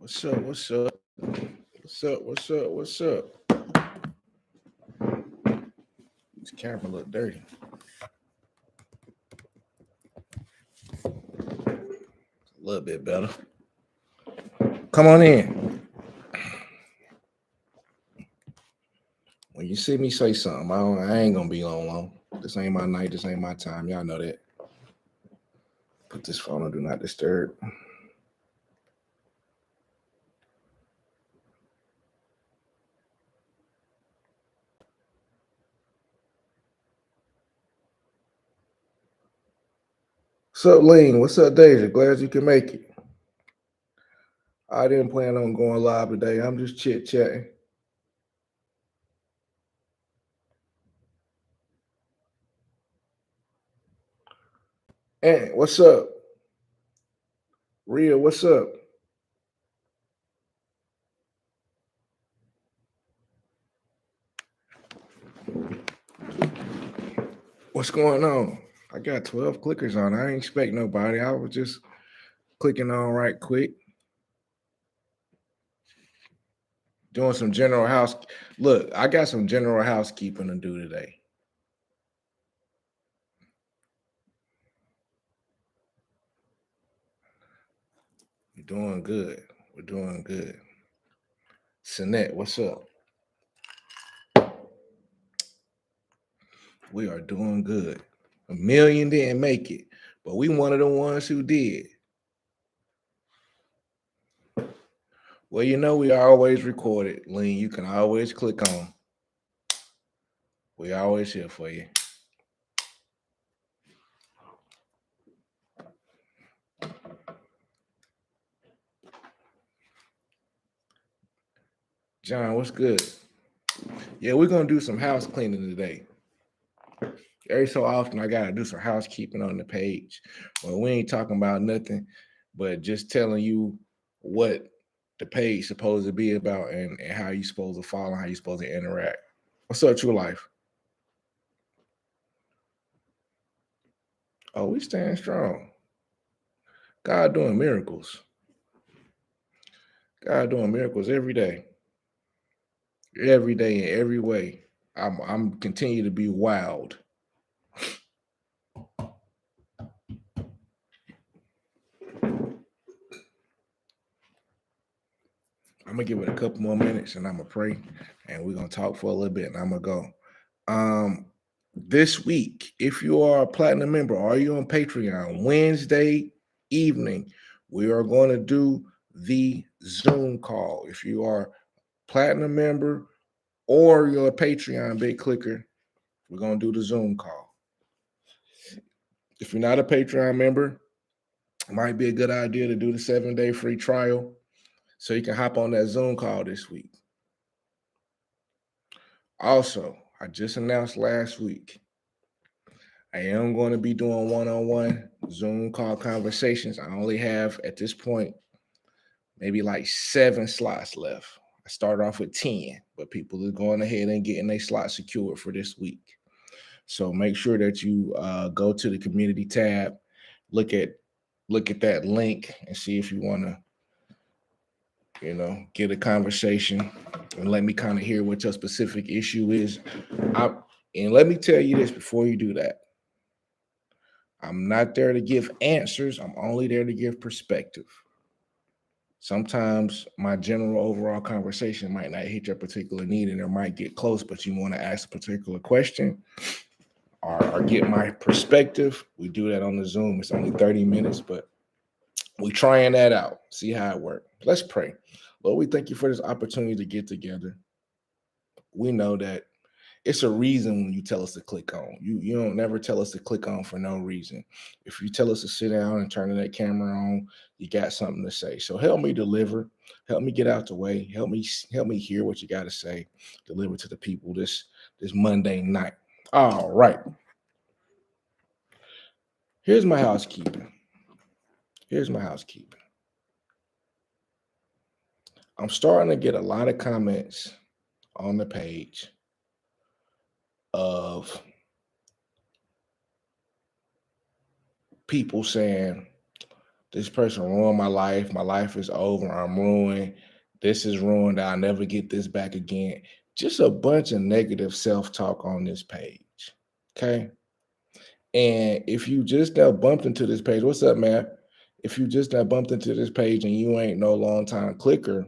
What's up? What's up? What's up? What's up? What's up? This camera look dirty. A little bit better. Come on in. When you see me say something, I ain't gonna be on long. This ain't my night. This ain't my time. Y'all know that. Put this phone on do not disturb. What's up, Lean? What's up, Deja? Glad you can make it. I didn't plan on going live today. I'm just chit chatting. And what's up? Rhea, what's up? What's going on? I got 12 clickers on. I ain't expect nobody. I was just clicking on right quick. Doing some general house. Look, I got some general housekeeping to do today. We're doing good. We're doing good. Sinette, what's up? We are doing good. 1,000,000 didn't make it, but we one of the ones who did. Well, you know we always record it, Lean. You can always click on. We always here for you. John, what's good? Yeah, we're gonna do some house cleaning today. Every so often, I gotta do some housekeeping on the page. Well, we ain't talking about nothing, but just telling you what the page supposed to be about and how you supposed to follow, how you supposed to interact. What's up, True Life? Oh, we stand strong. God doing miracles. God doing miracles every day in every way. I'm continue to be wild. I'm gonna give it a couple more minutes and I'm gonna pray and we're gonna talk for a little bit and I'm gonna go. This week, if you are a platinum member, or you on Patreon, Wednesday evening, we are going to do the Zoom call. If you are platinum member or you're a Patreon big clicker, we're going to do the Zoom call. If you're not a Patreon member, it might be a good idea to do the 7-day free trial so you can hop on that Zoom call this week. Also, I just announced last week, I am going to be doing one-on-one Zoom call conversations. I only have, at this point, maybe like 7 slots left. I started off with 10, but people are going ahead and getting their slots secured for this week. So make sure that you go to the community tab, look at that link and see if you want to, get a conversation and let me kind of hear what your specific issue is. And let me tell you this before you do that. I'm not there to give answers. I'm only there to give perspective. Sometimes my general overall conversation might not hit your particular need and it might get close, but you want to ask a particular question or get my perspective. We do that on the Zoom. It's only 30 minutes, but we trying that out. See how it works. Let's pray. Lord, we thank you for this opportunity to get together. We know that it's a reason when you tell us to click on. You don't never tell us to click on for no reason. If you tell us to sit down and turn that camera on, you got something to say. So help me deliver. Help me get out the way. Help me hear what you got to say. Deliver to the people this Monday night. All right. Here's my housekeeping. I'm starting to get a lot of comments on the page of people saying, This person ruined my life. My life is over. I'm ruined. This is ruined. I'll never get this back again. Just a bunch of negative self-talk on this page. Okay. And if you just now bumped into this page, what's up, man? If you just now bumped into this page and you ain't no long time clicker,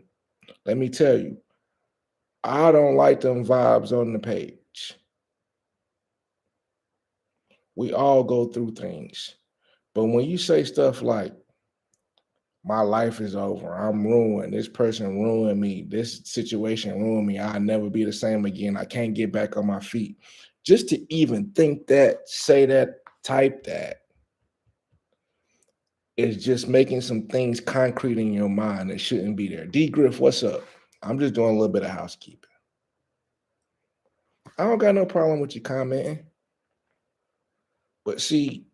let me tell you, I don't like them vibes on the page. We all go through things. But when you say stuff like, my life is over, I'm ruined, this person ruined me, this situation ruined me, I'll never be the same again, I can't get back on my feet. Just to even think that, say that, type that, is just making some things concrete in your mind that shouldn't be there. D Griff, what's up? I'm just doing a little bit of housekeeping. I don't got no problem with you commenting. But see,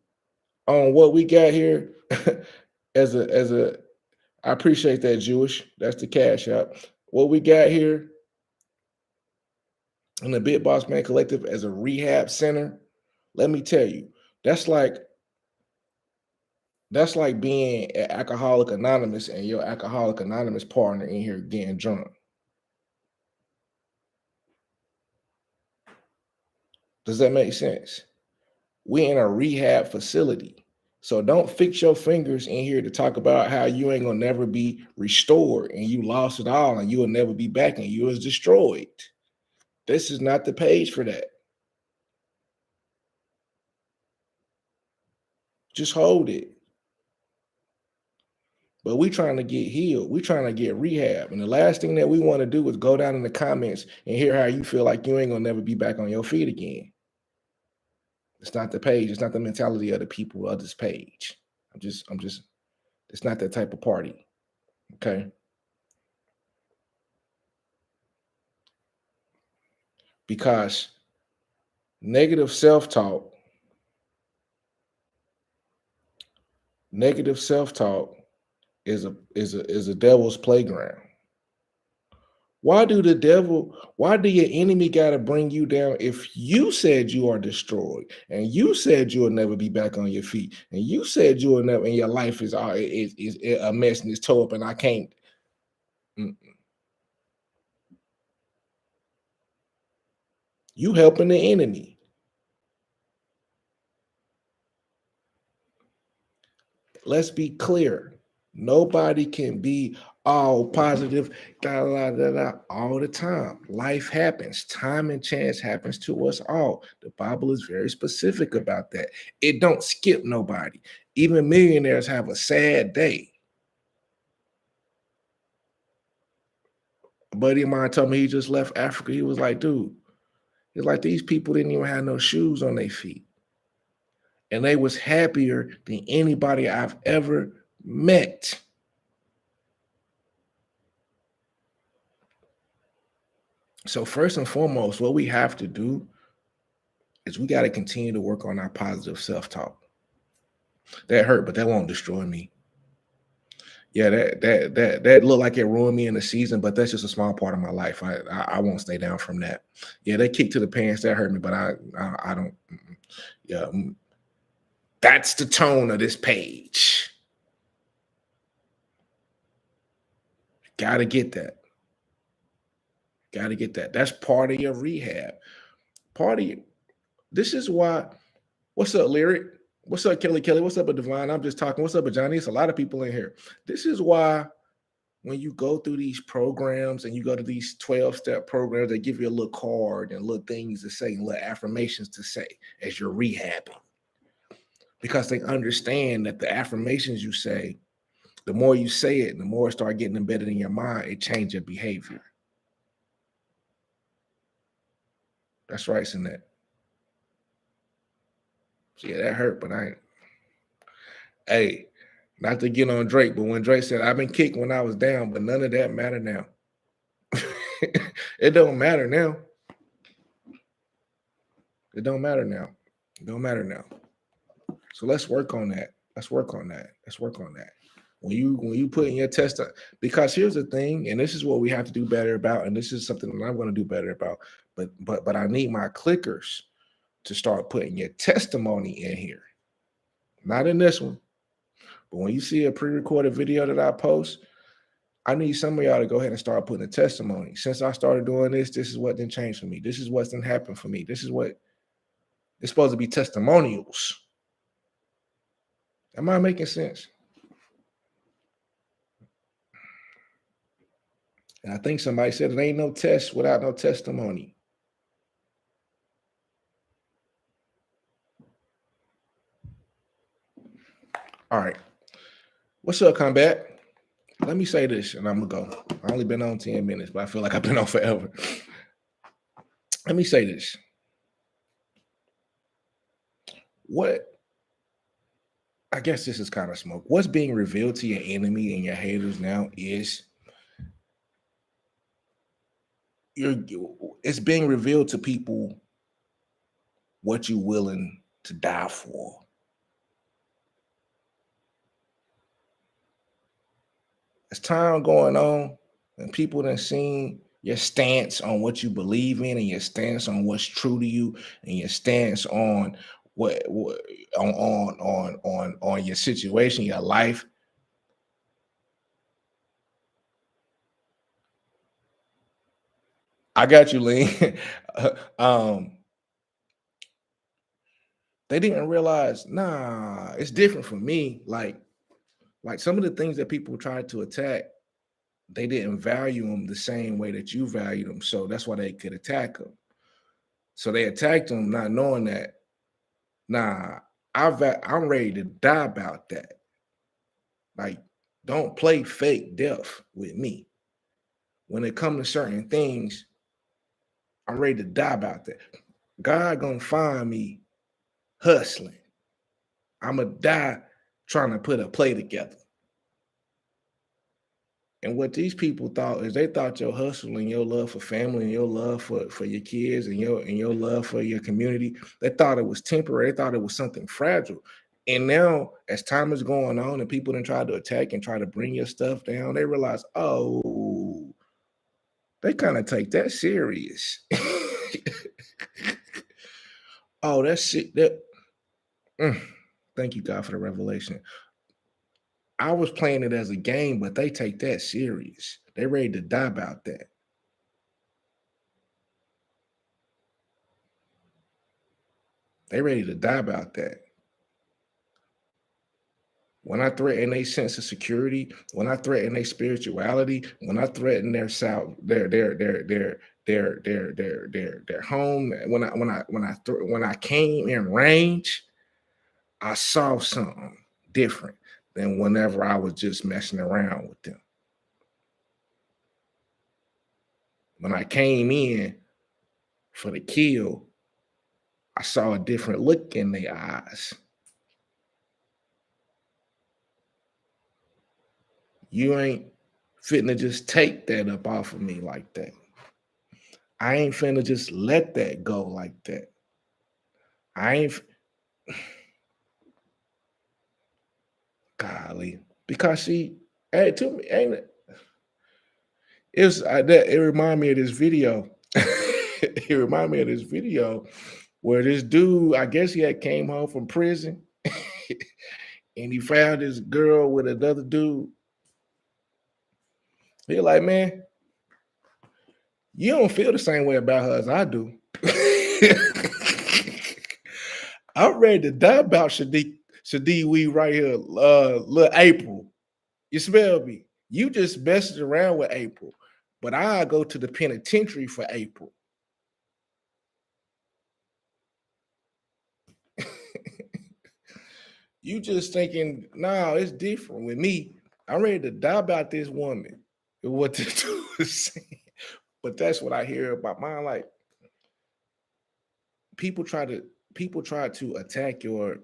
on what we got here, as a I appreciate that, Jewish. That's the cash app. What we got here in the Big Boss Man Collective as a rehab center, let me tell you, that's like being an Alcoholic Anonymous and your Alcoholic Anonymous partner in here getting drunk. Does that make sense? We're in a rehab facility. So don't fix your fingers in here to talk about how you ain't gonna never be restored and you lost it all and you will never be back and you was destroyed. This is not the page for that. Just hold it. But we trying to get healed. We trying to get rehab. And the last thing that we want to do is go down in the comments and hear how you feel like you ain't gonna never be back on your feet again. It's not the page. It's not the mentality of the people of this page. It's not that type of party. Okay. Because negative self-talk is a devil's playground. Why do your enemy got to bring you down if you said you are destroyed and you said you will never be back on your feet and you said you will never, and your life is a mess and it's tore up and I can't. You helping the enemy. Let's be clear. Nobody can be all positive all the time. Life happens. Time and chance happens to us all. The Bible is very specific about that. It don't skip nobody. Even millionaires have a sad day. A buddy of mine told me he just left Africa. He was like, dude, it's like these people didn't even have no shoes on their feet. And they was happier than anybody I've ever met. So first and foremost, what we have to do is we got to continue to work on our positive self-talk. That hurt, but that won't destroy me. Yeah, that looked like it ruined me in the season, but that's just a small part of my life. I won't stay down from that. Yeah, that kick to the pants that hurt me, but I don't. Yeah, that's the tone of this page. Gotta get that. Gotta get that. That's part of your rehab. This is why. What's up, Lyric? What's up, Kelly? What's up, Divine? I'm just talking. What's up, Johnny? It's a lot of people in here. This is why when you go through these programs and you go to these 12-step programs, they give you a little card and little things to say, little affirmations to say as you're rehabbing. Because they understand that the affirmations you say, the more you say it, the more it start getting embedded in your mind, it changes your behavior. That's right, Sinette. So yeah, that hurt, but hey, not to get on Drake, but when Drake said, I've been kicked when I was down, but none of that matter now. It don't matter now. It don't matter now. It don't matter now. So let's work on that. Let's work on that. When you put in your test, because here's the thing, and this is what we have to do better about, and this is something that I'm going to do better about. But I need my clickers to start putting your testimony in here. Not in this one, But when you see a pre-recorded video that I post, I need some of y'all to go ahead and start putting a testimony. Since I started doing this, this is what didn't change for me. This is what's didn't happen for me. This is what it's supposed to be testimonials. Am I making sense? And I think somebody said it ain't no test without no testimony. All right. What's up, Combat? Let me say this, and I'm gonna go. I only been on 10 minutes, but I feel like I've been on forever. Let me say this. I guess this is kind of smoke. What's being revealed to your enemy and your haters now is it's being revealed to people what you're willing to die for. As time going on, and people done seen your stance on what you believe in, and your stance on what's true to you, and your stance on what on your situation, your life. I got you, Lean. They didn't realize, nah, it's different for me. Like some of the things that people tried to attack, they didn't value them the same way that you value them. So that's why they could attack them. So they attacked them, not knowing that, nah, I'm ready to die about that. Like, don't play fake death with me. When it comes to certain things, I'm ready to die about that. God gonna find me hustling. I'ma die trying to put a play together. And what these people thought is they thought your hustle and your love for family and your love for your kids and your love for your community, they thought it was temporary. They thought it was something fragile. And now, as time is going on and people then try to attack and try to bring your stuff down, they realize, oh, they kind of take that serious. Oh, that's it. Thank you, God, for the revelation. I was playing it as a game, but they take that serious. They ready to die about that. They ready to die about that. When I threaten their sense of security, when I threaten their spirituality, when I threaten their home, when I came in range, I saw something different than whenever I was just messing around with them. When I came in for the kill, I saw a different look in their eyes. You ain't fitting to just take that up off of me like that. I ain't finna just let that go like that. I ain't, golly, because she, hey, to me, ain't it? It reminded me of this video. It reminded me of this video where this dude, I guess he had came home from prison, and he found this girl with another dude. He like, man, you don't feel the same way about her as I do. I'm ready to die about Shadi Wee right here, little April. You smell me? You just messing around with April, but I go to the penitentiary for April. You just thinking, nah, it's different with me. I'm ready to die about this woman. What the dude is saying. But that's what I hear about mine. Like people try to attack your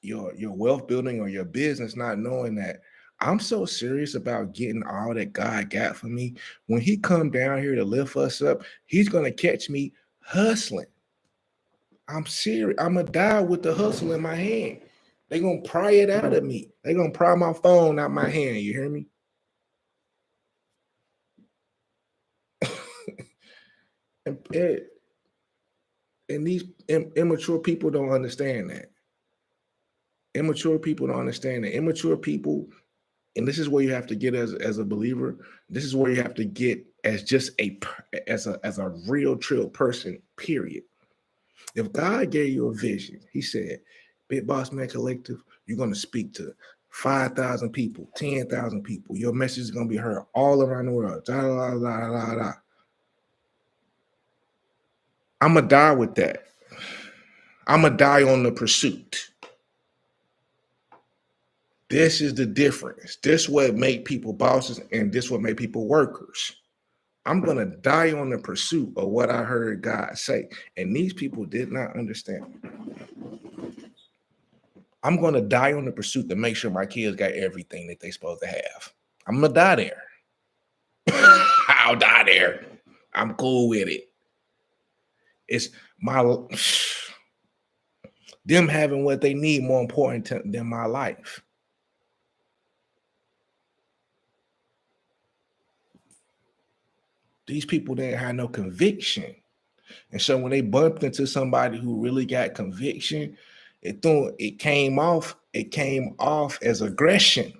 wealth building or your business, not knowing that I'm so serious about getting all that God got for me. When he come down here to lift us up, he's gonna catch me hustling. I'm serious. I'm gonna die with the hustle in my hand. They're gonna pry it out of me. They're gonna pry my phone out my hand. You hear me? and, and these immature people don't understand that. Immature people don't understand that. Immature people, and this is where you have to get as a believer. This is where you have to get as just as a real true person. Period. If God gave you a vision, He said, "Big Boss Man Collective, you're going to speak to 5,000 people, 10,000 people. Your message is going to be heard all around the world." Da, da, da, da, da. I'm gonna die with that. I'm gonna die on the pursuit. This is the difference. This what make people bosses, and this what make people workers. I'm gonna die on the pursuit of what I heard God say, and these people did not understand. I'm gonna die on the pursuit to make sure my kids got everything that they supposed to have. I'm gonna die there. I'll die there. I'm cool with it. It's my them having what they need more important than my life. These people didn't have no conviction. And so when they bumped into somebody who really got conviction, it came off as aggression.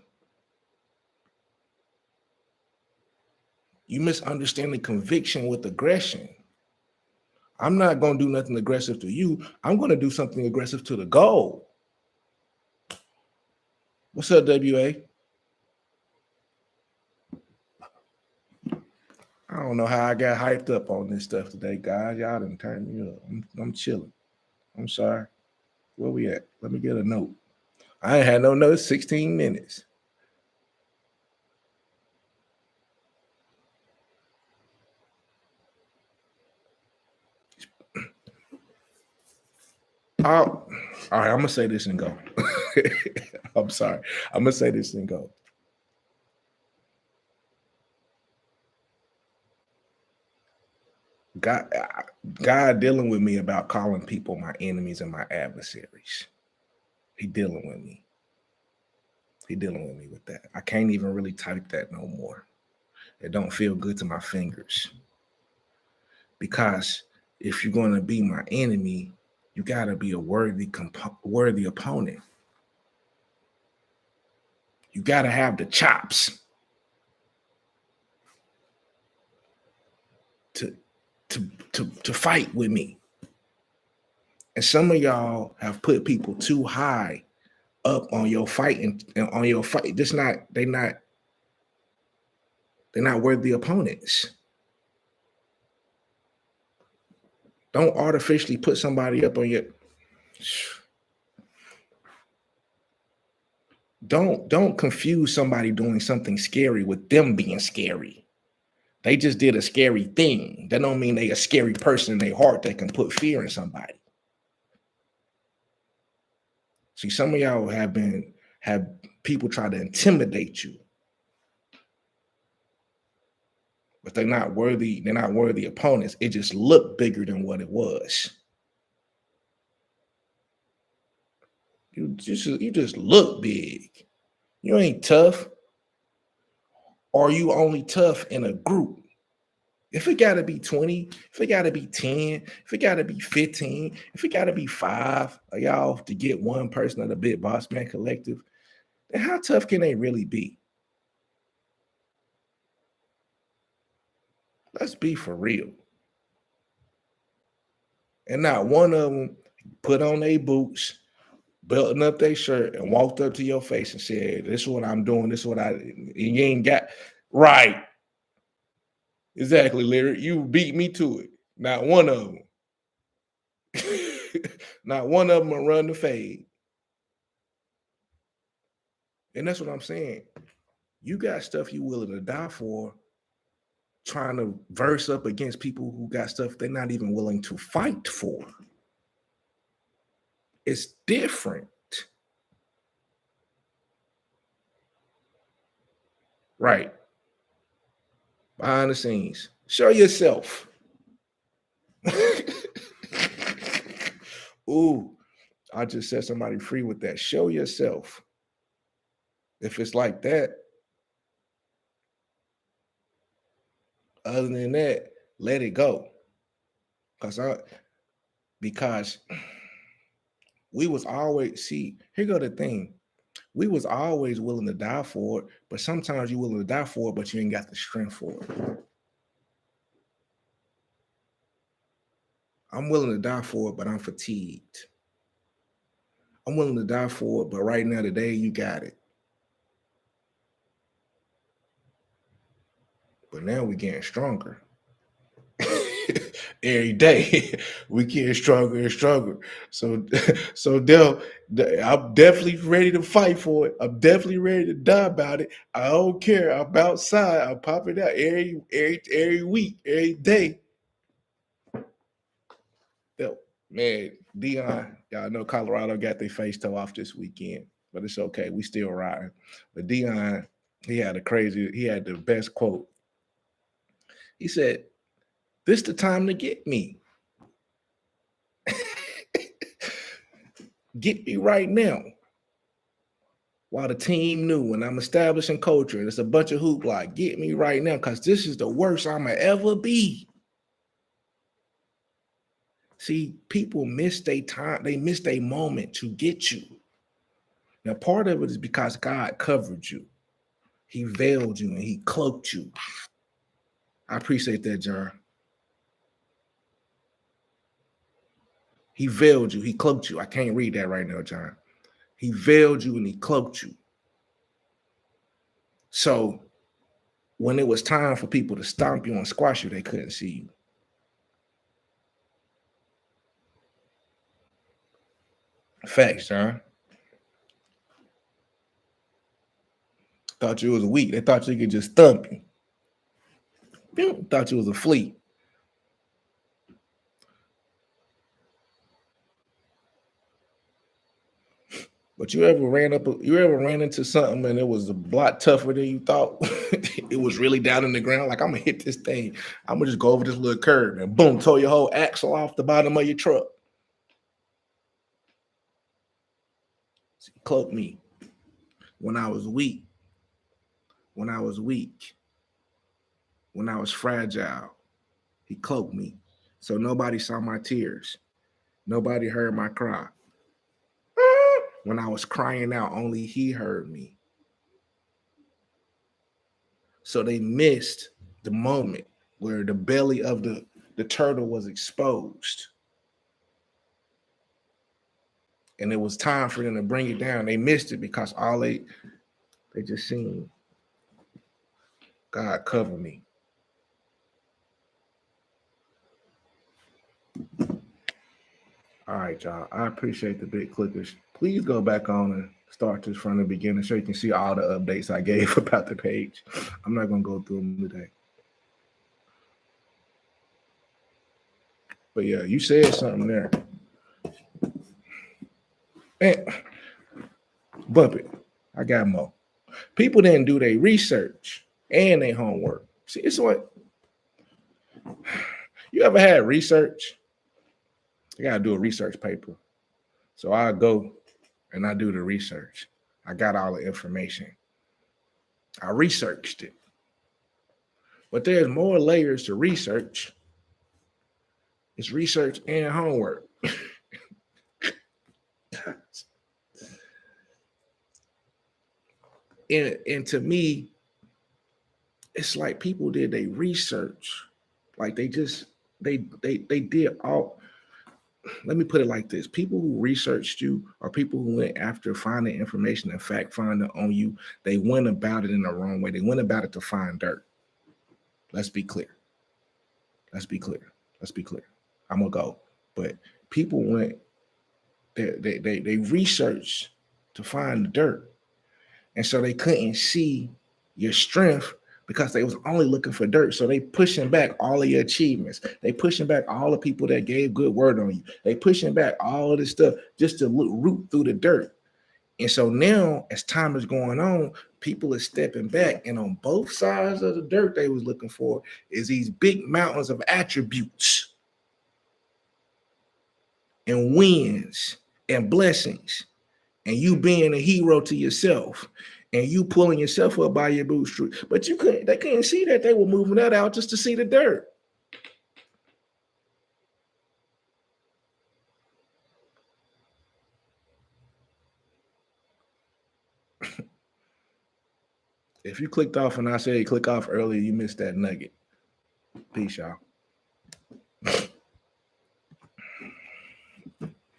You misunderstanding conviction with aggression. I'm not going to do nothing aggressive to you. I'm going to do something aggressive to the goal. What's up, WA? I don't know how I got hyped up on this stuff today, guys. Y'all done turned me up. I'm chilling. I'm sorry. Where we at? Let me get a note. I ain't had no notes. 16 minutes. All right, I'm gonna say this and go. I'm sorry. I'm gonna say this and go. God dealing with me about calling people my enemies and my adversaries. He dealing with me. He dealing with me with that. I can't even really type that no more. It don't feel good to my fingers. Because if you're going to be my enemy, you got to be a worthy opponent. You got to have the chops to fight with me. And some of y'all have put people too high up on your fight and on your fight. They're not worthy opponents. Don't artificially put somebody up on your. Don't confuse somebody doing something scary with them being scary. They just did a scary thing. That don't mean they a scary person in their heart that can put fear in somebody. See, some of y'all have people try to intimidate you, but they're not worthy. They're not worthy opponents. It just looked bigger than what it was. You just look big. You ain't tough. Or you only tough in a group. If it got to be 20, if it got to be 10, if it got to be 15, if it got to be 5 of y'all to get one person of the Big Boss Man Collective, then how tough can they really be? Let's be for real. And not one of them put on their boots, buttoned up their shirt, and walked up to your face and said, "This is what I'm doing. This is what and you ain't got right." Exactly, Lyric. You beat me to it. Not one of them. Not one of them will run the fade. And that's what I'm saying. You got stuff you willing to die for, trying to verse up against people who got stuff they're not even willing to fight for. It's different. Right. Behind the scenes. Show yourself. Ooh, I just set somebody free with that. Show yourself. If it's like that, other than that, let it go. Because We was always, see, here go the thing. We was always willing to die for it, but sometimes you're willing to die for it, but you ain't got the strength for it. I'm willing to die for it, but I'm fatigued. I'm willing to die for it, but right now, today, you got it. But now we're getting stronger. Every day we getting stronger and stronger. So, so I'm definitely ready to fight for it. I'm definitely ready to die about it. I don't care. I'm outside. I'm popping out every week, every day. Yo, man, Dion, y'all know Colorado got their face toe off this weekend, but it's okay. We still riding. But Dion, he had the best quote. He said, "This the time to get me. Get me right now." While the team new and I'm establishing culture and it's a bunch of hoopla, get me right now because this is the worst I'ma ever be. See, people miss their time, they miss their moment to get you. Now, part of it is because God covered you, He veiled you, and He cloaked you. I appreciate that, John. He veiled you, He cloaked you. I can't read that right now, John. He veiled you and He cloaked you. So when it was time for people to stomp you and squash you, they couldn't see you. Facts, John. Thought you was weak. They thought you could just thump you. Thought you was a flea. But you ever ran into something and it was a lot tougher than you thought? It was really down in the ground. Like, I'm gonna hit this thing. I'm gonna just go over this little curve and boom, tore your whole axle off the bottom of your truck. Cloak me. When I was weak, when I was weak, when I was fragile, He cloaked me. So nobody saw my tears. Nobody heard my cry. When I was crying out, only He heard me. So they missed the moment where the belly of the turtle was exposed. And it was time for them to bring it down. They missed it because all they just seen God cover me. All right, y'all. I appreciate the big clickers. Please go back on and start this from the beginning so you can see all the updates I gave about the page. I'm not going to go through them today. But yeah, you said something there. Man, bump it. I got more. People didn't do their research and their homework. See, it's what you ever had research? I gotta do a research paper. So I go and I do the research. I got all the information. I researched it. But there's more layers to research. It's research and homework. and to me, it's like people did their research. Like they did all. Let me put it like this. People who researched you or people who went after finding information and fact finding on you, they went about it in the wrong way. They went about it to find dirt. Let's be clear. Let's be clear. Let's be clear. I'm gonna go. But people went, they researched to find the dirt. And so they couldn't see your strength because they was only looking for dirt. So they pushing back all of your achievements. They pushing back all the people that gave good word on you. They pushing back all of this stuff just to root through the dirt. And so now, as time is going on, people are stepping back, and on both sides of the dirt they was looking for is these big mountains of attributes and wins and blessings, and you being a hero to yourself, and you pulling yourself up by your bootstraps. But they couldn't see that. They were moving that out just to see the dirt. If you clicked off and I said click off earlier, you missed that nugget. Peace, y'all.